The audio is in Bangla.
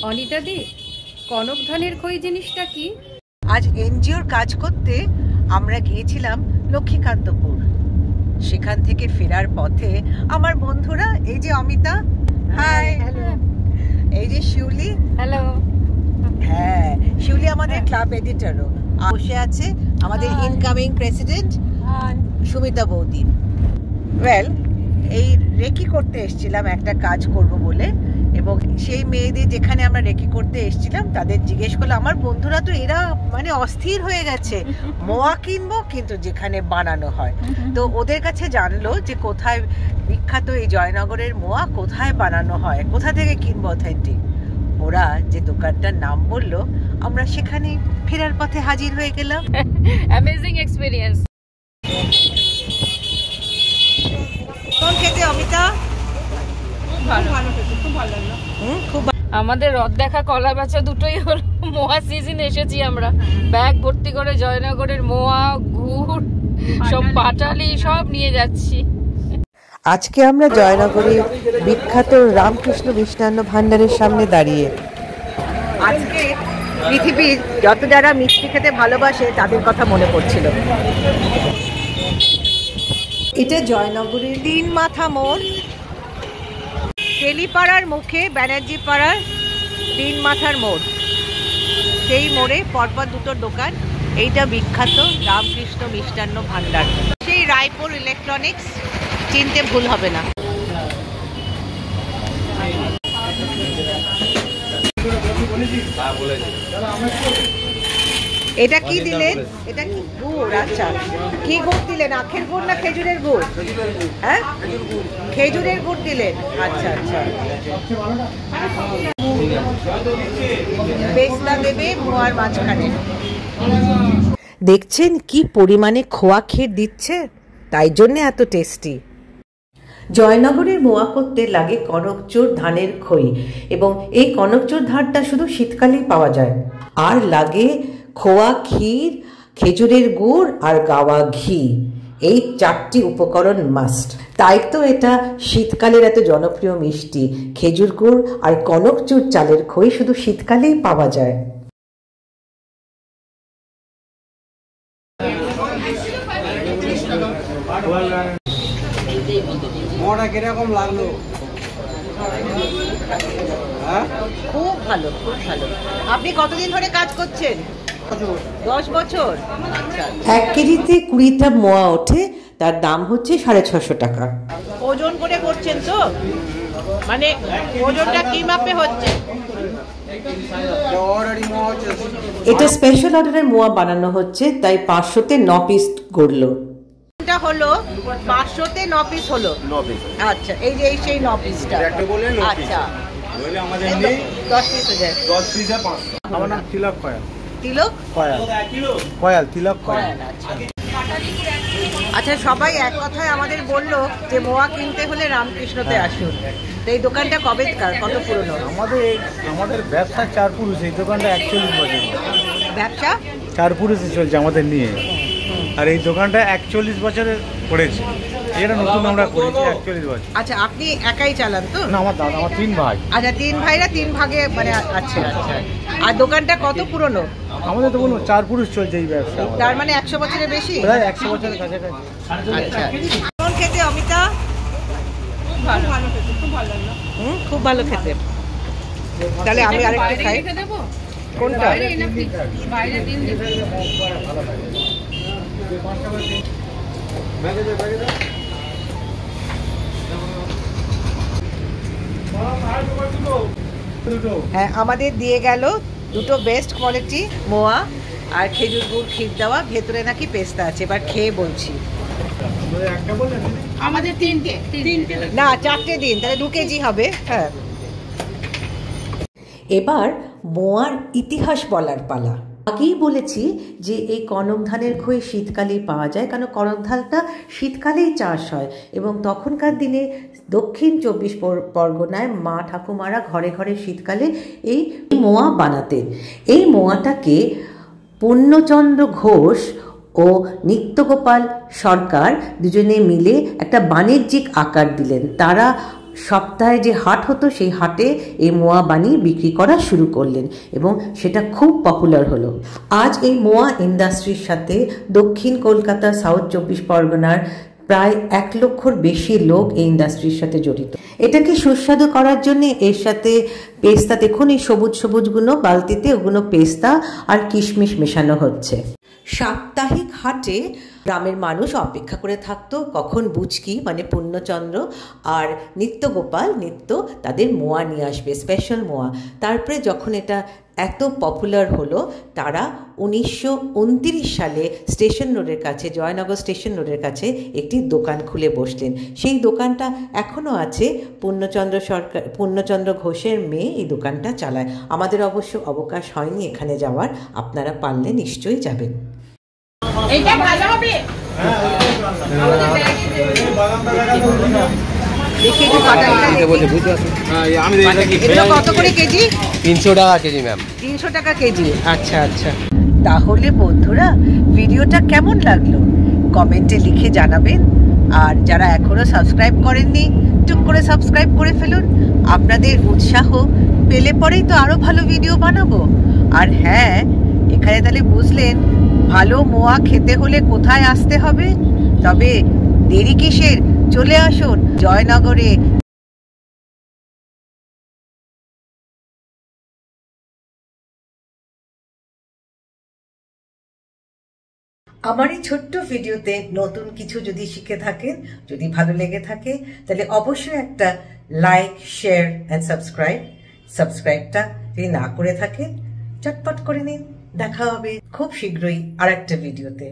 অনিতা দি, কনক ধানের খই জিনিসটা কি? আজ এনজিওর কাজ করতে আমরা গিয়েছিলাম লক্ষ্মীকান্তপুর। সেখান থেকে ফেরার পথে আমার বন্ধুরা, এই যে অমিতা, হাই, এই যে শিউলি, হ্যালো। হ্যাঁ, শিউলি আমাদের ক্লাব এডিটরও বসে আছে, আমাদের ইনকামিং প্রেসিডেন্ট সুমিতা বৌদি। ওয়েল, এই রেকি করতে এসেছিলাম একটা কাজ করব বলে, এবং সেই মেয়েদের যেখানে আমরা রেকি করতে এসেছিলাম তাদের জিজ্ঞেস করলো, আমার বন্ধুরা তো এরা মানে অস্থির হয়ে গেছে, মোয়া কিনবো কিন্তু যেখানে বানানো হয়। তো ওদের কাছে জানলো যে কোথায় বিখ্যাত এই জয়নগরের মোয়া কোথায় বানানো হয়, কোথা থেকে কিনবো অথেন্টিক। ওরা যে দোকানটার নাম বললো, আমরা সেখানে ফেরার পথে হাজির হয়ে গেলাম। Amazing experience. কোন খেতে অমিতা? আমাদের রথ দেখা কলা বেচা দুটোই হলো। মোয়া সিজন এসেছি আমরা, ব্যাগ ভর্তি করে জয়নগরের মোয়া, গুড়, সব পাটালি সব নিয়ে যাচ্ছি। আজকে আমরা জয়নগরে বিখ্যাত রামকৃষ্ণ মিষ্টান্ন ভান্ডারের সামনে দাঁড়িয়ে। আজকে পৃথিবীর যত যারা মিষ্টি খেতে ভালোবাসে তাদের কথা মনে পড়ছিল। এটা জয়নগরের ৩ মাথা মোড়, তেলিপাড়ার মুখে ব্যানার্জি পাড়ার ৩ মাথার মোড়। সেই মোড়ে পরপর দুটো দোকান। এইটা বিখ্যাত রামকৃষ্ণ মিষ্টান্ন ভান্ডার, সেই রায়পুর ইলেকট্রনিক্স, চিনতে ভুল হবে না। এটা কি দিলেন? এটা কি গুড়? আচ্ছা, কি গুড় দিলেন? আখের গুড় না খেজুরের গুড়? হ্যাঁ, খেজুরের গুড় দিলেন। আচ্ছা আচ্ছা, পেস্তা দেবে মোয়ার মাঝখানে। দেখছেন কি পরিমাণে খোয়া ক্ষীর দিচ্ছে, তাই জন্য এত টেস্টি। জয়নগরের মোয়া করতে লাগে কনকচুর ধানের খই, এবং এই কনকচুর ধানটা শুধু শীতকালেই পাওয়া যায়। আর লাগে খোয়া ক্ষীর, খেজুরের গুড় আর গাওয়া ঘি। এই 4টি উপকরণ মাস্ট। তাই তো এটা শীতকালের এত জনপ্রিয় মিষ্টি। খেজুর গুড় আর কনকচুর চালের খই শুধু শীতকালেই পাওয়া যায়। কিরকম লাগলো? খুব ভালো, খুব ভালো। আপনি কতদিন ধরে কাজ করছেন? 10 বছর। 1 কেজিতে 20টা মোয়া ওঠে, তার দাম হচ্ছে 650 টাকা। ওজন করে করছেন তো? মানে ওজনটা কি মাপে হচ্ছে? এটা স্পেশাল অর্ডারের মোয়া বানানো হচ্ছে, তাই 500তে 9 পিস গড়লো। এটা হলো 500তে 9 পিস হলো। 9 পিস। আচ্ছা, এই যে এই সেই 9 পিসটা। আচ্ছা, বলে আমাদের নেই 10 পিস হয়ে যায়। 10 পিসে 500। আমার নাম তিলক কয়াল। তিলক কয়াল? কয়াল, তিলক কয়াল। আচ্ছা, সবাই এক কথায় আমাদের বললো যে মোয়া কিনতে হলে রামকৃষ্ণতে আসুন। তো এই দোকানটা কবেকার, কত পুরনো? আমাদের ব্যবসা 4 পুরুষ, এই দোকানটা 41 বছর ব্যবসা 4 পুরুষে চলছে আমাদের নিয়ে। আর এই দোকানটা 41 বছরে করেছে, এটা নতুন আমরা করেছি 41 বছর। আচ্ছা, আপনি একাই চালান তো? না, আমার দাদা, আমার 3 ভাই। আচ্ছা, 3 ভাইরা 3 ভাগে মানে। আচ্ছা আচ্ছা। আর দোকানটা কত পুরনো? আমাদের তো কোনো 4 পুরুষ চলছে এই ব্যবসা। তার মানে 100 বছরের বেশি? প্রায় 100 বছরের কাছাকাছি। আচ্ছা, কোন খেতে অমিতা? ভালো খেতে, খুব ভালো লাগলো। খুব ভালো খেতে। তাহলে আমি আরেকটা খাই। কোনটা? বাইরে দিন দেব। হ্যাঁ, আমাদের দিয়ে গেল দুটো বেস্ট কোয়ালিটি মোয়া আর খেজুর গুড় ক্ষীর দেওয়া, ভেতরে নাকি পেস্তা আছে। এবার খেয়ে বলছি। আমাদের 3টে না, 4টে দিন, তাহলে 2 কেজি হবে। হ্যাঁ, এবার মোয়ার ইতিহাস বলার পালা। আগেই বলেছি যে এই কনক ধানের খই শীতকালেই পাওয়া যায়, কারণ কনক ধানটা শীতকালেই চাষ হয়, এবং তখনকার দিনে দক্ষিণ 24 পরগনায় মা ঠাকুমারা ঘরে ঘরে শীতকালে এই মোয়া বানাতেন। এই মোয়াটাকে পূর্ণচন্দ্র ঘোষ ও নিত্যগোপাল সরকার দুজনে মিলে একটা বাণিজ্যিক আকার দিলেন। তারা সপ্তাহে যে হাট হতো সেই হাটে এই মোয়া বানিয়ে বিক্রি করা শুরু করলেন এবং সেটা খুব পপুলার হলো। আজ এই মোয়া ইন্ডাস্ট্রির সাথে দক্ষিণ কলকাতা, সাউথ 24 পরগনার প্রায় 1 লক্ষর বেশি লোক এই ইন্ডাস্ট্রির সাথে জড়িত। এটাকে সুস্বাদু করার জন্য এর সাথে পেস্তা, দেখুন এই সবুজ সবুজগুলো বালতিতে, ওগুলো পেস্তা আর কিশমিশ মেশানো হচ্ছে। সাপ্তাহিক হাটে গ্রামের মানুষ অপেক্ষা করে থাকতো কখন বুচকি মানে পূর্ণচন্দ্র আর নিত্যগোপাল তাদের মোয়া নিয়ে আসবে, স্পেশাল মোয়া। তারপরে যখন এটা এত পপুলার হলো, তারা 1929 সালে স্টেশন রোডের কাছে, জয়নগর স্টেশন রোডের কাছে একটি দোকান খুলে বসলেন। সেই দোকানটা এখনও আছে। পূর্ণচন্দ্র ঘোষের মেয়ে এই দোকানটা চালায়। আমাদের অবশ্য অবকাশ হয়নি এখানে যাওয়ার, আপনারা পারলে নিশ্চয়ই যাবেন। এইটা ভালো হবে। কত করে কেজি? 300 টাকা কেজি ম্যাম। 300 টাকা কেজি। আচ্ছা আচ্ছা। তাহলে বন্ধুরা, ভিডিওটা কেমন লাগলো কমেন্টে লিখে জানাবেন। আর যারা এখনো সাবস্ক্রাইব করেননি, টুক করে সাবস্ক্রাইব করে ফেলুন। আপনাদের উৎসাহ পেলে পরেই তো আরো ভালো ভিডিও বানাবো। আর হ্যাঁ, এখানে তাহলে বুঝলেন ভালো মোয়া খেতে হলে কোথায় আসতে হবে। তবে দেরি কিসের, চলে আসুন জয়নগরে। আমার এই ছোট্ট ভিডিওতে নতুন কিছু যদি শিখে থাকেন, যদি ভালো লেগে থাকে, তাহলে অবশ্যই একটা লাইক, শেয়ার এন্ড সাবস্ক্রাইবটা যদি না করে থাকেন চটপট করে নিন। দেখা হবে খুব শীঘ্রই আরেকটা ভিডিওতে।